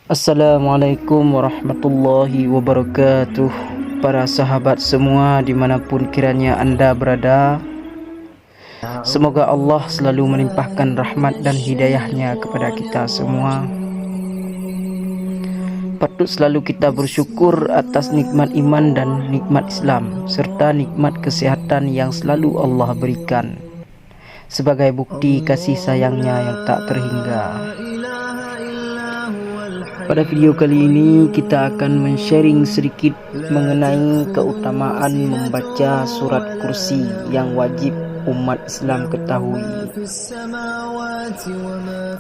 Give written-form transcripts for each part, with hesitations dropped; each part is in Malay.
Assalamualaikum warahmatullahi wabarakatuh. Para sahabat semua dimanapun kiranya anda berada, semoga Allah selalu melimpahkan rahmat dan hidayahnya kepada kita semua. Patut selalu kita bersyukur atas nikmat iman dan nikmat Islam, serta nikmat kesehatan yang selalu Allah berikan, sebagai bukti kasih sayangnya yang tak terhingga. Pada video kali ini kita akan men-sharing sedikit mengenai keutamaan membaca surat kursi yang wajib umat Islam ketahui.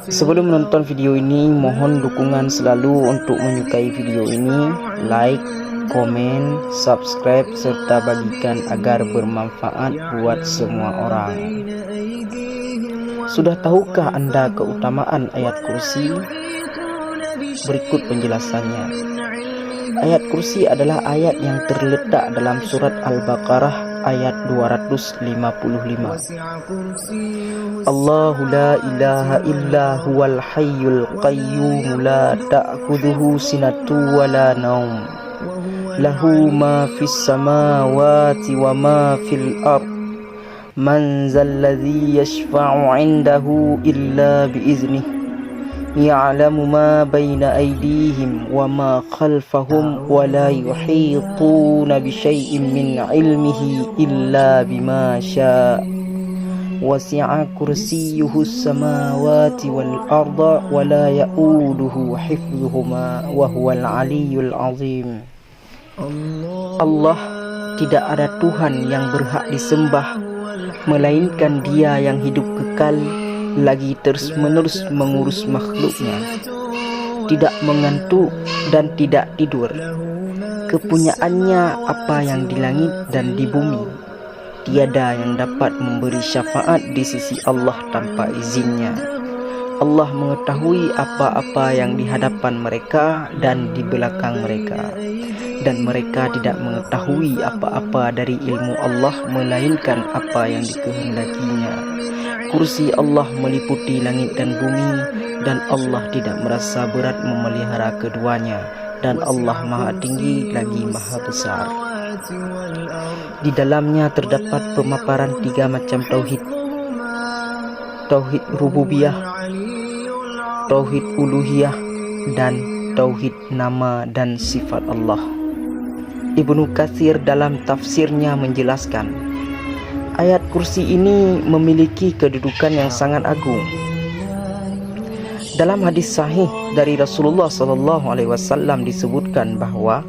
Sebelum menonton video ini, mohon dukungan selalu untuk menyukai video ini, like, komen, subscribe serta bagikan agar bermanfaat buat semua orang. Sudah tahukah anda keutamaan ayat kursi? Berikut penjelasannya. Ayat kursi adalah ayat yang terletak dalam surat Al-Baqarah ayat 255. Allahu la ilaha illa huwal hayyul qayyum la ta'khudhuhu sinatu wa la naum. Lahu ma fis samawati wa ma fil ard. Man zalladhi yashfa'u 'indahu illa biiznihi. يعلم ما بين أيديهم وما خلفهم ولا يحيطون بشيء من علمه إلا بما شاء وسع كرسيه السماوات والأرض ولا يؤوده حفظهما وهو العلي العظيم. Allah, tidak ada Tuhan yang berhak disembah melainkan Dia yang hidup kekal, lagi terus-menerus mengurus makhluknya, tidak mengantuk dan tidak tidur. Kepunyaannya apa yang di langit dan di bumi. Tiada yang dapat memberi syafaat di sisi Allah tanpa izinnya. Allah mengetahui apa-apa yang di hadapan mereka dan di belakang mereka, dan mereka tidak mengetahui apa-apa dari ilmu Allah melainkan apa yang dikehendakinya. Kursi Allah meliputi langit dan bumi, dan Allah tidak merasa berat memelihara keduanya, dan Allah Maha Tinggi lagi Maha Besar. Di dalamnya terdapat pemaparan 3 macam tauhid: tauhid rububiyah, tauhid uluhiyah, dan tauhid nama dan sifat Allah. Ibnu Katsir dalam tafsirnya menjelaskan, ayat kursi ini memiliki kedudukan yang sangat agung. Dalam hadis sahih dari Rasulullah SAW disebutkan bahwa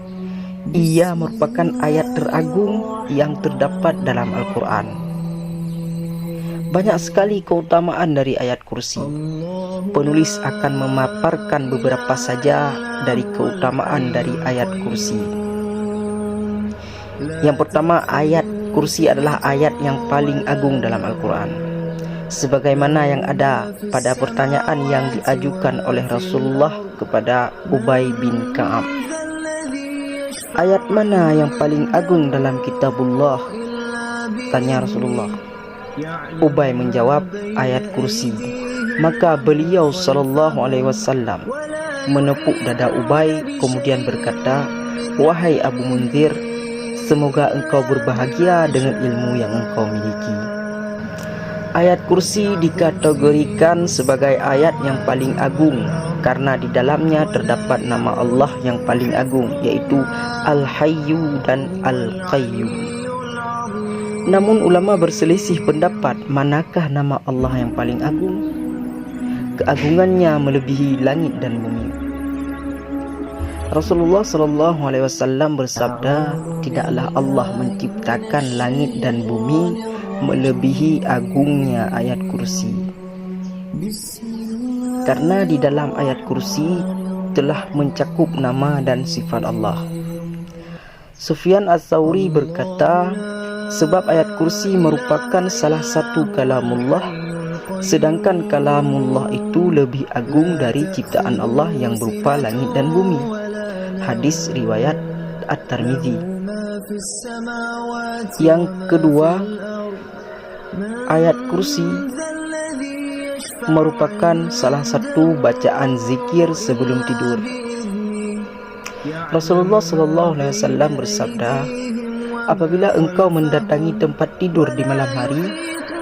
ia merupakan ayat teragung yang terdapat dalam Al-Quran. Banyak sekali keutamaan dari ayat kursi. Penulis akan memaparkan beberapa saja dari keutamaan dari ayat kursi. Yang pertama, ayat kursi adalah ayat yang paling agung dalam Al-Quran, sebagaimana yang ada pada pertanyaan yang diajukan oleh Rasulullah kepada Ubay bin Ka'ab. Ayat mana yang paling agung dalam kitabullah? Tanya Rasulullah. Ubay menjawab, ayat kursi. Maka beliau SAW menepuk dada Ubay kemudian berkata, wahai Abu Munzir, semoga engkau berbahagia dengan ilmu yang engkau miliki. Ayat kursi dikategorikan sebagai ayat yang paling agung karena di dalamnya terdapat nama Allah yang paling agung, yaitu Al-Hayyu dan Al-Qayyum. Namun ulama berselisih pendapat manakah nama Allah yang paling agung. Keagungannya melebihi langit dan bumi. Rasulullah SAW bersabda, tidaklah Allah menciptakan langit dan bumi melebihi agungnya ayat kursi. Karena di dalam ayat kursi telah mencakup nama dan sifat Allah. Sufyan Ats-Tsauri berkata, sebab ayat kursi merupakan salah satu kalamullah, sedangkan kalamullah itu lebih agung dari ciptaan Allah yang berupa langit dan bumi. Hadis riwayat At-Tirmidzi. Yang kedua, ayat kursi merupakan salah satu bacaan zikir sebelum tidur. Rasulullah sallallahu alaihi wasallam bersabda, apabila engkau mendatangi tempat tidur di malam hari,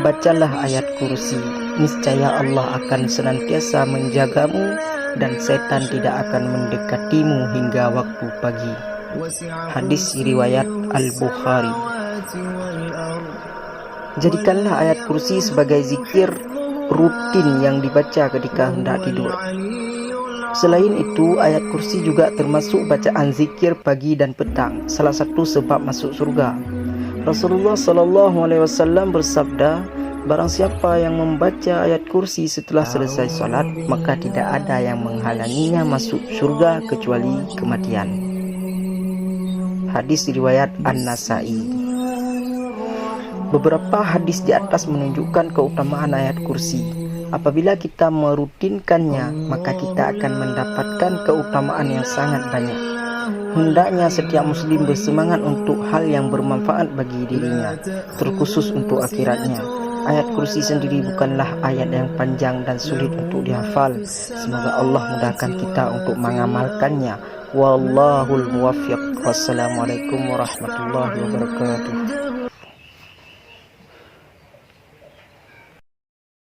bacalah ayat kursi. Niscaya Allah akan senantiasa menjagamu dan setan tidak akan mendekatimu hingga waktu pagi. Hadis riwayat Al-Bukhari. Jadikanlah ayat kursi sebagai zikir rutin yang dibaca ketika hendak tidur. Selain itu, ayat kursi juga termasuk bacaan zikir pagi dan petang, salah satu sebab masuk surga. Rasulullah sallallahu alaihi wasallam bersabda, barang siapa yang membaca ayat kursi setelah selesai salat, maka tidak ada yang menghalanginya masuk surga kecuali kematian. Hadis riwayat An-Nasa'i. Beberapa hadis di atas menunjukkan keutamaan ayat kursi. Apabila kita merutinkannya, maka kita akan mendapatkan keutamaan yang sangat banyak. Hendaknya setiap muslim bersemangat untuk hal yang bermanfaat bagi dirinya, terkhusus untuk akhiratnya. Ayat kursi sendiri bukanlah ayat yang panjang dan sulit untuk dihafal. Semoga Allah mudahkan kita untuk mengamalkannya. Wallahul muwaffiq. Wassalamualaikum warahmatullahi wabarakatuh.